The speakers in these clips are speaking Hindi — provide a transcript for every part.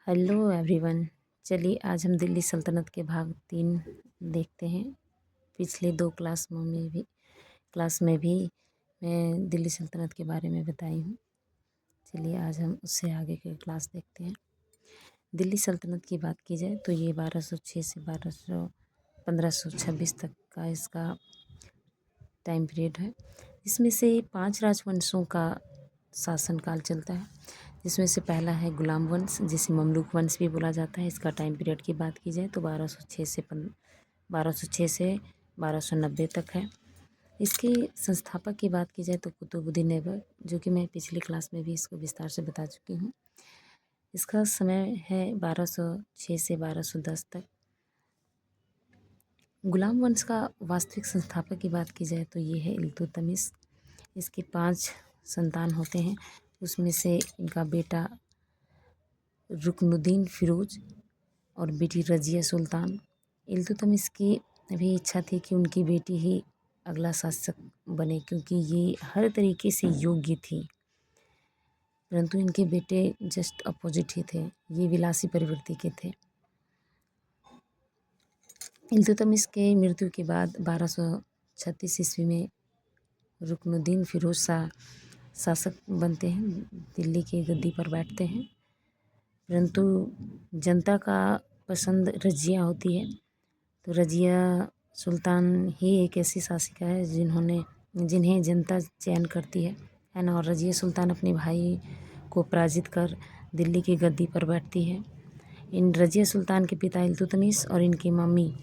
Hello everyone. चलिए आज हम दिल्ली सल्तनत के भाग 3 देखते हैं। पिछले 2 क्लास में भी मैं दिल्ली सल्तनत के बारे में बताई हूँ। चलिए आज हम उससे आगे के क्लास देखते हैं। दिल्ली सल्तनत की बात की जाए तो ये 1206 से 1526 तक का इसका टाइम पीरियड है। इसमें से 5 राजवंशों का शासनकाल चलता है, जिसमें से पहला है गुलाम वंश, जिसे ममलूक वंश भी बोला जाता है। इसका टाइम पीरियड की बात की जाए तो 1206 से 1290 तक है। इसके संस्थापक की बात की जाए तो कुतुबुद्दीन ऐबक, जो कि मैं पिछली क्लास में भी इसको विस्तार से बता चुकी हूँ। इसका समय है 1206 से 1210 तक। गुलाम वंश का वास्तविक संस्थापक की बात की जाए तो ये है इल्तुतमिश। इसके 5 संतान होते हैं, उसमें से इनका बेटा रुकनुद्दीन फिरोज और बेटी रजिया सुल्तान। इल्तुतमिश की भी इच्छा थी कि उनकी बेटी ही अगला शासक बने, क्योंकि ये हर तरीके से योग्य थी, परंतु इनके बेटे जस्ट अपोजिट ही थे। ये विलासी प्रवृत्ति के थे। इल्तुतमिश के मृत्यु के बाद 1236 ईस्वी में रुकनुद्दीन फिरोज शाह शासक बनते हैं, दिल्ली की गद्दी पर बैठते हैं। परंतु जनता का पसंद रजिया होती है, तो रजिया सुल्तान ही एक ऐसी शासिका है जिन्हें जनता चयन करती है ना। और रजिया सुल्तान अपने भाई को पराजित कर दिल्ली की गद्दी पर बैठती है। इन रजिया सुल्तान के पिता इल्तुतमिश और इनकी मम्मी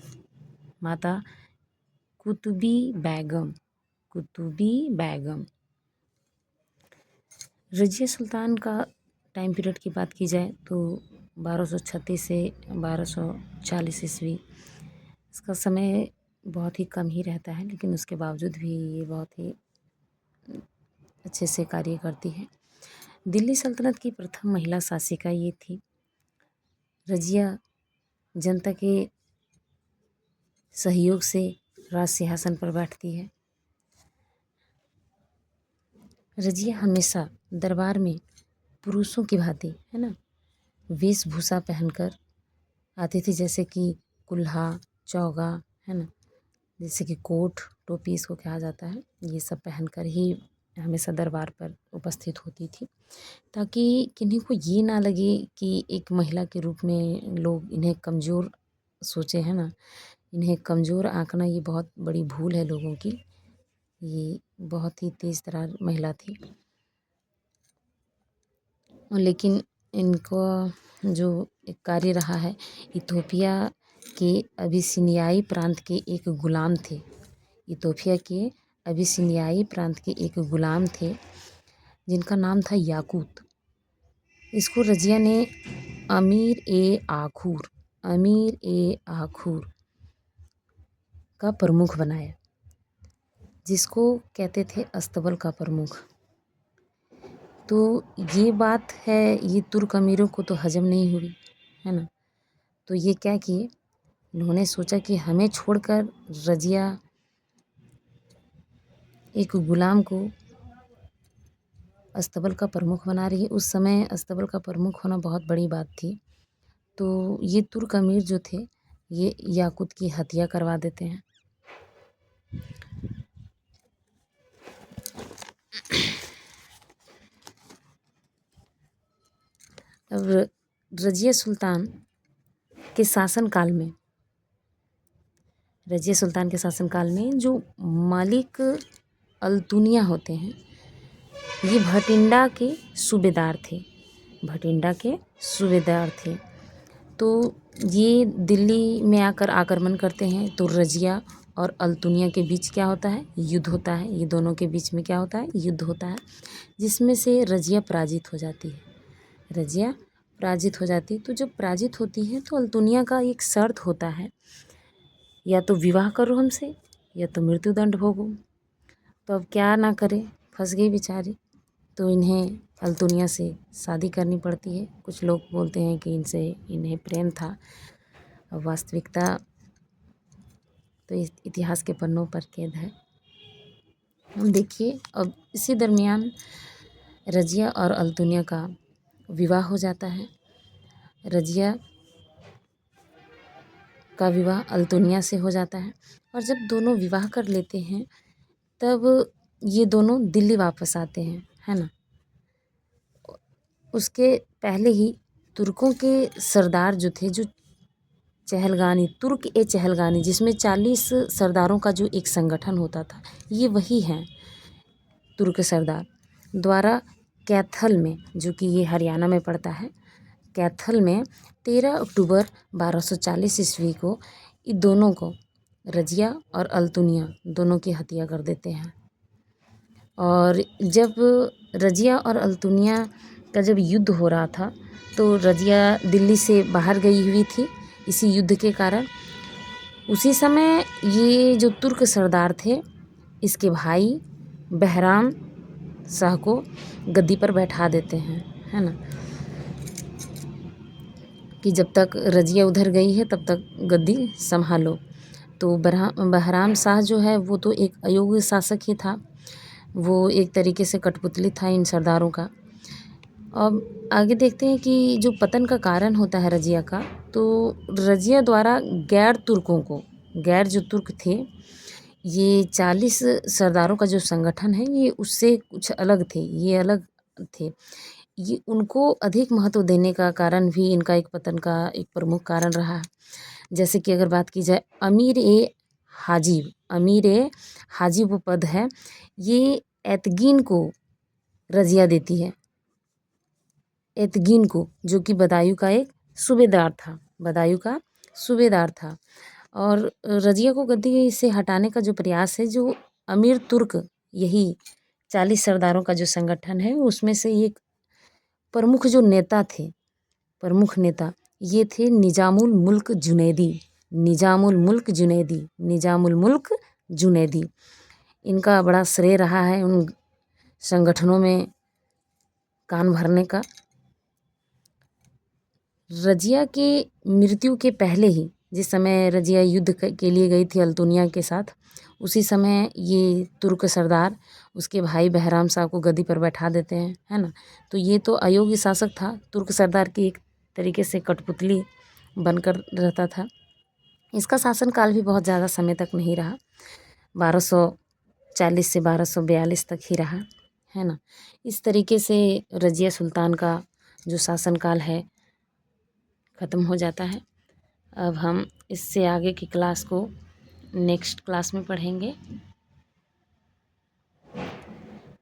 माता कुतुबी बैगम। रजिया सुल्तान का टाइम पीरियड की बात की जाए तो 1236 से 1240 ईस्वी। इसका समय बहुत ही कम ही रहता है, लेकिन उसके बावजूद भी ये बहुत ही अच्छे से कार्य करती है। दिल्ली सल्तनत की प्रथम महिला शासिका ये थी। रजिया जनता के सहयोग से राज सिंहासन पर बैठती है। रजिया हमेशा दरबार में पुरुषों की भांति है ना वेशभूषा पहनकर आती थी, जैसे कि कुल्हा चौगा है ना, जैसे कि कोट टोपी इसको कहा जाता है। ये सब पहनकर ही हमेशा दरबार पर उपस्थित होती थी, ताकि किन्हीं को ये ना लगे कि एक महिला के रूप में लोग इन्हें कमज़ोर सोचे, है ना। इन्हें कमज़ोर आंकना ये बहुत बड़ी भूल है लोगों की। ये बहुत ही तेज़ तर्रार महिला थी, लेकिन इनको जो एक कार्य रहा है, इथोपिया के अबिसिनियाई प्रांत के एक गुलाम थे। इथोपिया के अबिसिनियाई प्रांत के एक गुलाम थे, जिनका नाम था याकूत। इसको रजिया ने अमीर ए आखूर का प्रमुख बनाया, जिसको कहते थे अस्तबल का प्रमुख। तो ये बात है, ये तुर्क अमीरों को तो हजम नहीं हुई, है ना। तो ये क्या किए, उन्होंने सोचा कि हमें छोड़कर रजिया एक गुलाम को अस्तबल का प्रमुख बना रही है। उस समय अस्तबल का प्रमुख होना बहुत बड़ी बात थी। तो ये तुर्क अमीर जो थे, ये याकूत की हत्या करवा देते हैं। अब रजिया सुल्तान के शासनकाल में जो मालिक अल्तुनिया होते हैं, ये भटिंडा के सूबेदार थे। तो ये दिल्ली में आकर आक्रमण करते हैं, तो रजिया और अल्तुनिया के बीच क्या होता है, युद्ध होता है। ये दोनों के बीच में क्या होता है, युद्ध होता है, जिसमें से रजिया पराजित हो जाती है। तो जब पराजित होती है तो अल्तुनिया का एक शर्त होता है, या तो विवाह करो हमसे या तो मृत्युदंड भोगो। तो अब क्या ना करे, फंस गई बेचारी। तो इन्हें अल्तुनिया से शादी करनी पड़ती है। कुछ लोग बोलते हैं कि इन्हें प्रेम था। अब वास्तविकता तो इस इतिहास के पन्नों पर कैद है। हम देखिए, अब इसी दरमियान रजिया और अल्तुनिया का विवाह हो जाता है। रजिया का विवाह अल्तुनिया से हो जाता है और जब दोनों विवाह कर लेते हैं तब ये दोनों दिल्ली वापस आते हैं, है ना। उसके पहले ही तुर्कों के सरदार जो थे, जो चहलगानी, तुर्क ए चहलगानी, जिसमें 40 सरदारों का जो एक संगठन होता था, ये वही हैं तुर्क सरदार द्वारा कैथल में, जो कि ये हरियाणा में पड़ता है, कैथल में 13 अक्टूबर 1240 ईस्वी को इन दोनों को, रजिया और अल्तुनिया, दोनों की हत्या कर देते हैं। और जब रजिया और अल्तुनिया का जब युद्ध हो रहा था तो रजिया दिल्ली से बाहर गई हुई थी इसी युद्ध के कारण। उसी समय ये जो तुर्क सरदार थे, इसके भाई बहराम शाह को गद्दी पर बैठा देते हैं, है ना, कि जब तक रजिया उधर गई है तब तक गद्दी संभालो। तो बहराम शाह जो है वो तो एक अयोग्य शासक ही था, वो एक तरीके से कठपुतली था इन सरदारों का। अब आगे देखते हैं कि जो पतन का कारण होता है रजिया का, तो रजिया द्वारा गैर तुर्कों को, गैर जो तुर्क थे, ये 40 सरदारों का जो संगठन है ये उससे कुछ अलग थे, ये अलग थे। ये उनको अधिक महत्व देने का कारण भी इनका एक पतन का एक प्रमुख कारण रहा। जैसे कि अगर बात की जाए अमीर ए हाजिब वो पद है, ये एतगीन को रजिया देती है, एतगीन को, जो कि बदायूं का एक सूबेदार था, बदायूं का सूबेदार था। और रजिया को गद्दी से हटाने का जो प्रयास है, जो अमीर तुर्क, यही 40 सरदारों का जो संगठन है, उसमें से एक प्रमुख जो नेता थे, प्रमुख नेता ये थे निजामुल मुल्क जुनैदी, निजामुल मुल्क जुनैदी, निजामुल मुल्क जुनैदी। इनका बड़ा श्रेय रहा है उन संगठनों में कान भरने का। रजिया के मृत्यु के पहले ही, जिस समय रजिया युद्ध के लिए गई थी अल्तुनिया के साथ, उसी समय ये तुर्क सरदार उसके भाई बहराम शाह को गद्दी पर बैठा देते हैं, है ना। तो ये तो अयोग्य शासक था, तुर्क सरदार की एक तरीके से कठपुतली बनकर रहता था। इसका शासनकाल भी बहुत ज़्यादा समय तक नहीं रहा, 1240 से 1242 तक ही रहा, है ना। इस तरीके से रजिया सुल्तान का जो शासनकाल है ख़त्म हो जाता है। अब हम इससे आगे की क्लास को नेक्स्ट क्लास में पढ़ेंगे।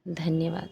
धन्यवाद।